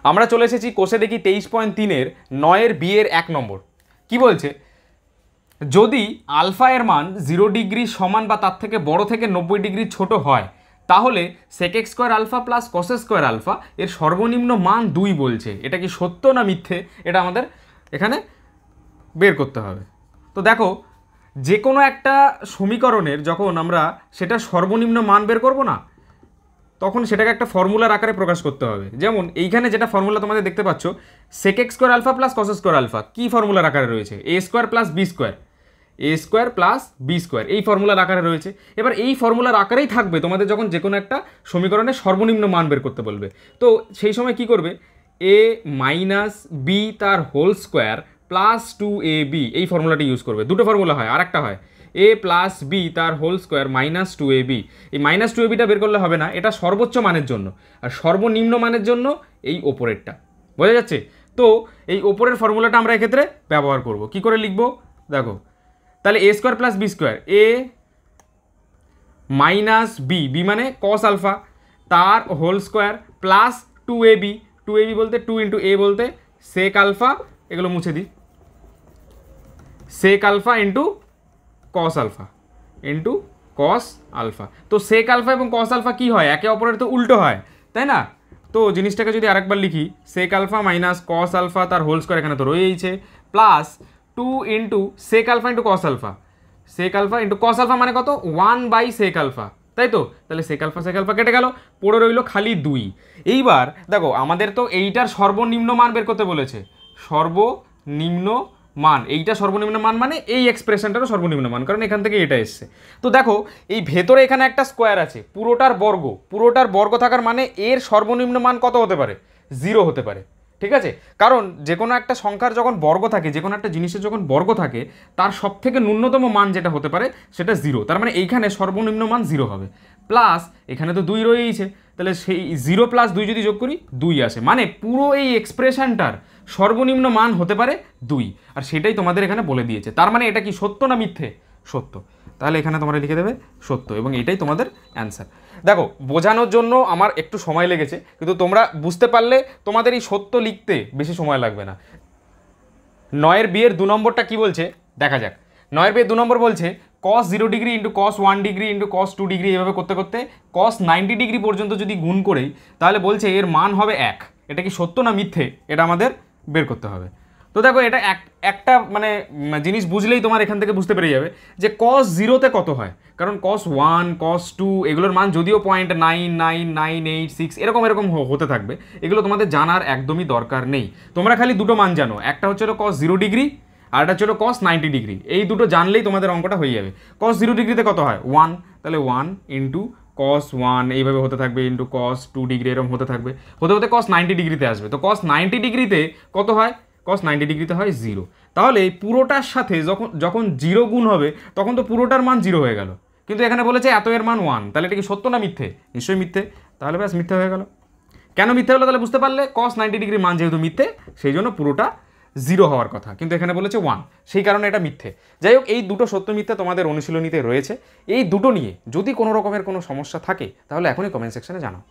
আমরা চলে এসেছি কোষে দেখি 23.3-এর 9-এর বিয়ের 1 নম্বর। কি বলছে, যদি আলফা এর মান 0 ডিগ্রি সমান বা তার থেকে বড় থেকে 90 ডিগ্রি ছোট হয় তাহলে sec x square alpha plus cos square alpha এর সর্বনিম্ন মান 2 বলছে। এটা কি সত্য না মিথ্যে, এটা আমাদের এখানে বের করতে হবে। তো দেখো, যে কোনো একটা সমীকরণের যখন আমরা সেটা সর্বনিম্ন মান বের করব না, তখন সেটাকে একটা ফর্মুলার আকারে প্রকাশ করতে হবে। যেমন এইখানে যেটা ফর্মুলা তোমাদের দেখতে পাচ্ছ, sec x square alpha plus cos square alpha কি ফর্মুলার আকারে রয়েছে, a square plus b square, a square plus B square, এই ফর্মুলার আকারে রয়েছে। এবার এই ফর্মুলার আকারেই থাকবে তোমাদের যখন যে কোনো একটা সমীকরণের সর্বনিম্ন মান বের করতে বলবে। তো সেই সময় কি করবে, a মাইনাস বি তার হোল স্কোয়ার প্লাস 2ab, এই ফর্মুলাটি ইউজ করবে। দুটো ফর্মুলা হয়, আর একটা হয় a প্লাস বি তার হোল স্কোয়ার মাইনাস 2ab। এই মাইনাস 2abটা বের করলে হবে না, এটা সর্বোচ্চ মানের জন্য, আর সর্বনিম্ন মানের জন্য এই ওপরেরটা। বোঝা যাচ্ছে? তো এই ওপরের ফর্মুলাটা আমরা এক্ষেত্রে ব্যবহার করব। কি করে লিখবো দেখো, তাহলে a square plus B square, a minus B, B মানে কস আলফা, তার whole square plus 2ab, 2ab বলতে 2 ইন্টু a বলতে সেক আলফা, এগুলো মুছে দিই, sec alpha into cos alpha into cos alpha. তো সেক আলফা এবং কস আলফা কী হয়, একে অপরের তো উল্টো হয়, তাই না? তো জিনিসটাকে যদি আরেকবার লিখি, sec alpha minus cos alpha তার হোল স্কোয়ার এখানে তো রয়েইছে, plus 2 into sec alpha into cos alpha, sec alpha into cos alpha মানে কত, 1/সেক আলফা, তাই তো? তাহলে সেক আলফা কেটে গেল, পড়ে রইল খালি 2। এইবার দেখো, আমাদের তো এইটার সর্বনিম্ন মান বের করতে বলেছে, সর্বনিম্ন মান, এইটা সর্বনিম্ন মান মানে এই এক্সপ্রেশনটারও সর্বনিম্ন মান, কারণ এখান থেকে এটা এসছে। তো দেখো, এই ভেতরে এখানে একটা স্কোয়ার আছে, পুরোটার বর্গ থাকার মানে এর সর্বনিম্ন মান কত হতে পারে, 0 হতে পারে। ঠিক আছে, কারণ যে কোনো একটা সংখ্যার যখন বর্গ থাকে, যে কোনো একটা জিনিসের যখন বর্গ থাকে, তার সব থেকে ন্যূনতম মান যেটা হতে পারে সেটা 0। তার মানে এইখানে সর্বনিম্ন মান 0 হবে, প্লাস এখানে তো 2 রয়েইছে, তাহলে সেই 0 প্লাস 2 যদি যোগ করি 2 আসে, মানে পুরো এই এক্সপ্রেশনটার সর্বনিম্ন মান হতে পারে 2। আর সেটাই তোমাদের এখানে বলে দিয়েছে। তার মানে এটা কি সত্য না মিথ্যে? সত্য। তাহলে এখানে তোমরা লিখে দেবে সত্য, এবং এটাই তোমাদের অ্যান্সার। দেখো, বোঝানোর জন্য আমার একটু সময় লেগেছে, কিন্তু তোমরা বুঝতে পারলে তোমাদের এই সত্য লিখতে বেশি সময় লাগবে না। 9-এর বিয়ের 2 নম্বরটা কি বলছে দেখা যাক। 9-এর বিয়ের 2 নম্বর বলছে cos 0 degree into cos 1 degree into cos 2 degree, এভাবে করতে করতে cos 90 ডিগ্রি পর্যন্ত যদি গুণ করেই, তাহলে বলছে এর মান হবে 1। এটা কি সত্য না মিথ্যে, এটা আমাদের বের করতে হবে। তো দেখো, এটা একটা মানে জিনিস বুঝলেই তোমার এখান থেকে বুঝতে পেরে যাবে যে cos 0-তে কত হয়। কারণ cos 1 cos 2 এগুলোর মান যদিও 0.99986 এরকম হতে থাকবে, এগুলো তোমাদের জানার একদমই দরকার নেই। তোমরা খালি দুটো মান জানো, একটা হচ্ছে cos 0 ডিগ্রি আর একটা হচ্ছে cos 90 ডিগ্রি। এই দুটো জানলেই তোমাদের অঙ্কটা হয়ে যাবে। cos 0 ডিগ্রিতে কত হয় 1, তাহলে 1 ইন্টু cos 1 এইভাবে হতে থাকবে, ইন্টু cos 2 ডিগ্রি এরকম হতে থাকবে, হতে হতে cos 90 ডিগ্রিতে আসবে। তো cos 90 ডিগ্রিতে কত হয়, cos 90 ডিগ্রিতে হয় 0। তাহলে পুরোটার সাথে যখন 0 গুণ হবে তখন তো পুরোটার মান 0 হয়ে গেল, কিন্তু এখানে বলেছে এত এর মান 1। তাহলে এটা কি সত্য না মিথ্যে? নিশ্চয়ই মিথ্যে। তাহলে ব্যাস মিথ্যে হয়ে গেল। কেন মিথ্যে হলো তাহলে বুঝতে পারলে, cos 90 ডিগ্রি মান যেহেতু মিথ্যে, সেই জন্য পুরোটা 0 হওয়ার কথা, কিন্তু এখানে বলেছে 1, সেই কারণে এটা মিথ্যে। যাই হোক, এই দুটো সত্য মিথ্যে তোমাদের অনুশীলনীতে রয়েছে। এই দুটো নিয়ে যদি কোনো রকমের কোনো সমস্যা থাকে তাহলে এখনই কমেন্ট সেকশনে জানাও।